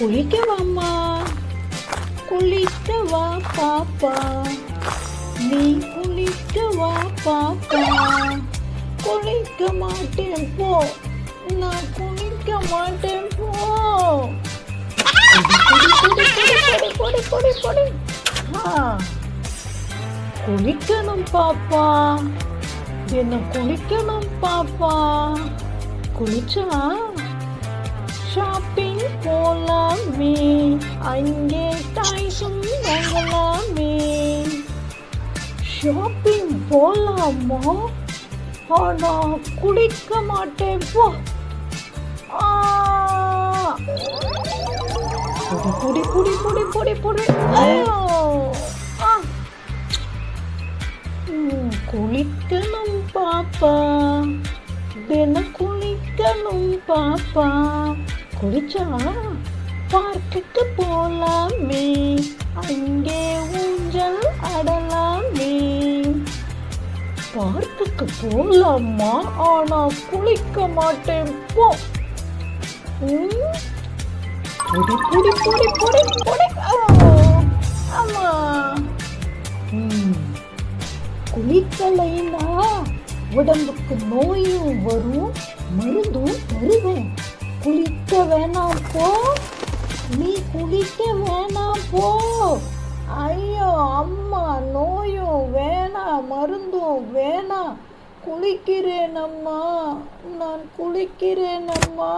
குளிக்கவாம்மா, குளிக்கவா பாப்பா, நீ குளிக்கவா பாப்பா. குளிக்க மாட்டேன் போ, நான் குளிக்க மாட்டேன் போ. குளிக்கணும் பாப்பா, என்ன குளிக்கணும் பாப்பா. குளிச்சா ஷாப்பிங் போலாமே, அங்கே டாய்ஸும் வாங்கலாமே. ஷாப்பிங் போலாமா, ஆனா குளிக்க மாட்டேன் போ. பொடி பொடி பொடி பொடி பொடி. குளிக்கணும் பாப்பா, தினம் குளிக்கணும் பாப்பா. குளிச்சா பார்க்குக்கு போலாமே, அங்கே ஊஞ்சல் ஆடலாமே. பார்க்குக்கு போலாமா, ஆனா குளிக்க மாட்டேன் போ. பொடி பொடி பொடி பொடி பொடி. ஆமா, குளிக்கலைன்னா உடம்புக்கு நோயும் வரும், மருந்தும் தருவேன். குளிக்க வேணாம் போ, நீ குளிக்க வேணாம் போ. ஐயோ அம்மா, நோயும் வேணாம், மருந்தும் வேணாம். குளிக்கிறேன் அம்மா, நான் குளிக்கிறேன் அம்மா.